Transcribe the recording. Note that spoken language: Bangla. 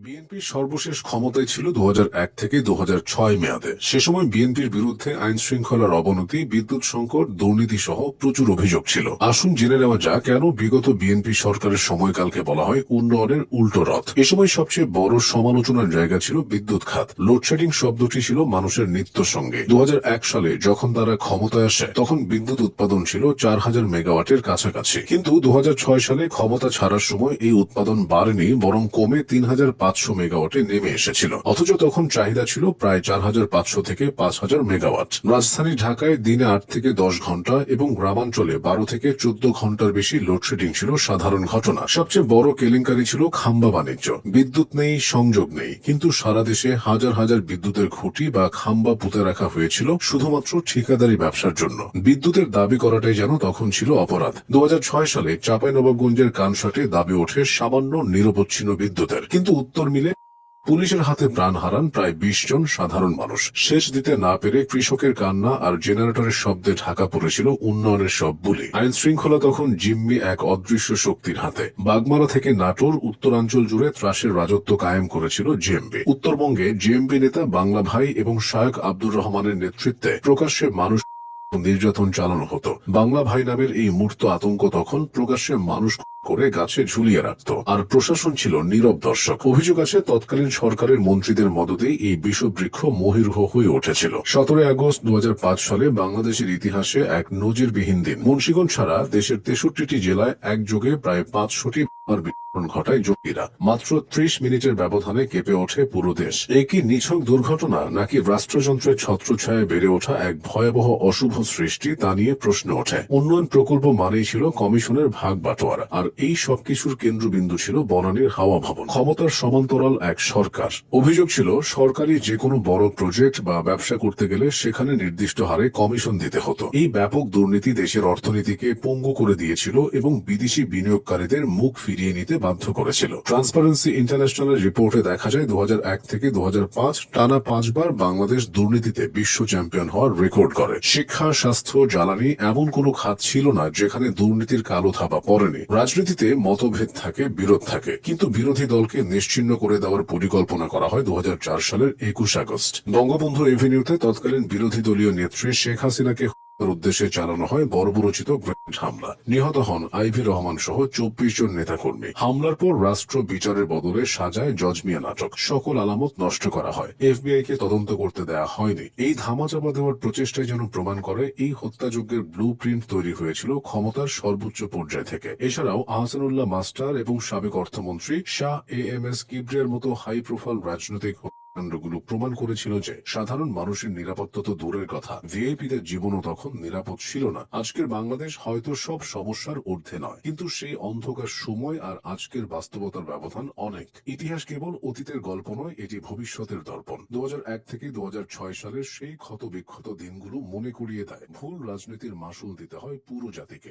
বিএনপির সর্বশেষ ক্ষমতায় ছিল 2001 থেকে 2006 মেয়াদে। সে সময় বিএনপির বিরুদ্ধে আইন শৃঙ্খলার অবনতি, বিদ্যুৎ সংকট, দুর্নীতি সহ প্রচুর অভিযোগ ছিল। আসুন জেনে নেওয়া যাক কেন বিগত বিএনপি সরকারের সময়কালকে বলা হয় উন্নয়নের উল্টো রথ। এ সময় সবচেয়ে বড় সমালোচনার জায়গা ছিল বিদ্যুৎ খাত। লোডশেডিং শব্দটি ছিল মানুষের নিত্য সঙ্গে। 2001 সালে যখন তারা ক্ষমতায় আসে তখন বিদ্যুৎ উৎপাদন ছিল 4000 মেগাওয়াটের কাছাকাছি, কিন্তু 2006 সালে ক্ষমতা ছাড়ার সময় এই উৎপাদন বাড়েনি, বরং কমে 3500 মেগাওয়াটে নেমে এসেছিল। অথচ তখন চাহিদা ছিল প্রায় 4500 থেকে 5000 মেগাওয়াট। রাজধানী ঢাকায় দিনে 8 থেকে 10 ঘন্টা এবং গ্রামাঞ্চলে 12 থেকে 14 ঘন্টার বেশি লোডশেডিং ছিল সাধারণ ঘটনা। সবচেয়ে বড় কেলেঙ্কারি ছিল খাম্বা বাণিজ্য। বিদ্যুৎ নেই, সংযোগ নেই, কিন্তু সারা দেশে হাজার হাজার বিদ্যুতের খুঁটি বা খাম্বা পুঁতে রাখা হয়েছিল শুধুমাত্র ঠিকাদারি ব্যবসার জন্য। বিদ্যুতের দাবি করাটাই যেন তখন ছিল অপরাধ। 2006 সালে চাঁপাইনবাবগঞ্জের কানসাটে দাবি ওঠে সামান্য নিরবচ্ছিন্ন বিদ্যুতের, কিন্তু উত্তর মিলে পুলিশের হাতে প্রাণ হারান প্রায় 20 জন সাধারণ মানুষ। শেষ দিতে না পেরে কৃষকের কান্না আর জেনারেটরের শব্দে ঢাকা পড়েছিল উন্নয়নের সব বুলি। আইন শৃঙ্খলা তখন জিম্মি এক অদৃশ্য শক্তির হাতে। বাগমারা থেকে নাটোর, উত্তরাঞ্চল জুড়ে ত্রাসের রাজত্ব কায়েম করেছিল জেএমবি। উত্তরবঙ্গে জেএমবি নেতা বাংলা ভাই এবং শায়ক আব্দুর রহমানের নেতৃত্বে প্রকাশ্যে মানুষ নির্যাতন চালানো হতো। বাংলা ভাই নামের এই মূর্ত আতঙ্ক তখন প্রকাশ্যে মানুষ করে গাছে ঝুলিয়ে রাখত, আর প্রশাসন ছিল নীরব দর্শক। অভিযোগ আছে তৎকালীন সরকারের মন্ত্রীদের মদতেই এই বিষবৃক্ষ মহিরুহ হয়ে উঠেছিল। 17 আগস্ট 2005 সালে বাংলাদেশের ইতিহাসে এক নজিরবিহীন দিন। মুন্সিগঞ্জ ছাড়া দেশের 63টি জেলায় একযোগে প্রায় 500টি বিস্ফোরণ ঘটায় জঙ্গিরা। মাত্র 30 মিনিটের ব্যবধানে কেঁপে ওঠে পুরো দেশ। এ কি নিছক দুর্ঘটনা, নাকি রাষ্ট্রযন্ত্রের ছত্রছায়ায় বেড়ে ওঠা এক ভয়াবহ অশুভ সৃষ্টি, তা নিয়ে প্রশ্ন ওঠে। উন্নয়ন প্রকল্প মানেই ছিল কমিশনের ভাগ বাটোয়ারা, আর এই সবকিছুর কেন্দ্রবিন্দু ছিল বনানীর হাওয়া ভবন। ক্ষমতার সমান্তরাল এক সরকার। অভিযোগ ছিল সরকারি যে কোনো বড় প্রজেক্ট বা ব্যবসা করতে গেলে সেখানে নির্দিষ্ট হারে কমিশন দিতে হতো। এই ব্যাপক দুর্নীতি দেশের অর্থনীতিকে পঙ্গু করে দিয়েছিল এবং বিদেশি বিনিয়োগকারীদের মুখ ফিরিয়ে নিতে বাধ্য করেছিল। ট্রান্সপারেন্সি ইন্টারন্যাশনালের রিপোর্টে দেখা যায় 2001 থেকে 2005 টানা 5 বার বাংলাদেশ দুর্নীতিতে বিশ্ব চ্যাম্পিয়ন হওয়ার রেকর্ড করে। শিক্ষা, স্বাস্থ্য, জ্বালানি, এমন কোনো খাত ছিল না যেখানে দুর্নীতির কালো থাবা পড়েনি। রাজনীতিতে মতভেদ থাকে, বিরোধ থাকে, কিন্তু বিরোধী দলকে নিশ্চিহ্ন করে দেওয়ার পরিকল্পনা করা হয় 2004 সালের 21 আগস্ট। বঙ্গবন্ধু এভিনিউতে তৎকালীন বিরোধী দলীয় নেত্রী শেখ হাসিনাকে উদ্দেশ্যে চালানো হয় বর্বরচিত গ্রেনেড হামলা। নিহত হন আইভি রহমান সহ 24 জন নেতাকর্মী। হামলার পর রাষ্ট্র বিচারের বদলে সাজায় জজ মিয়া নাটক। সকল আলামত নষ্ট করা হয়। এফবিআই কে তদন্ত করতে দেয়া হয়নি। এই ধামাচাপা দেওয়ার প্রচেষ্টায় যেন প্রমাণ করে এই হত্যাযজ্ঞের ব্লু প্রিন্ট তৈরি হয়েছিল ক্ষমতার সর্বোচ্চ পর্যায় থেকে। এছাড়াও আহসানুল্লাহ মাস্টার এবং সাবেক অর্থমন্ত্রী শাহ এএমএস কিবরিয়ার মতো হাই প্রোফাইল রাজনৈতিক কাণ্ডগুলো প্রমাণ করেছিল যে সাধারণ মানুষের নিরাপত্তা তো দূরের কথা, ভিআইপিদের জীবনও তখন নিরাপদ ছিল না। আজকের বাংলাদেশ হয়তো সব সমস্যার ঊর্ধ্বে নয়, কিন্তু সেই অন্ধকার সময় আর আজকের বাস্তবতার ব্যবধান অনেক। ইতিহাস কেবল অতীতের গল্প নয়, এটি ভবিষ্যতের দর্পণ। 2001 থেকে 2006 সালের সেই ক্ষত বিক্ষত দিনগুলো মনে করিয়ে দেয় ভুল রাজনীতির মাসুল দিতে হয় পুরো জাতিকে।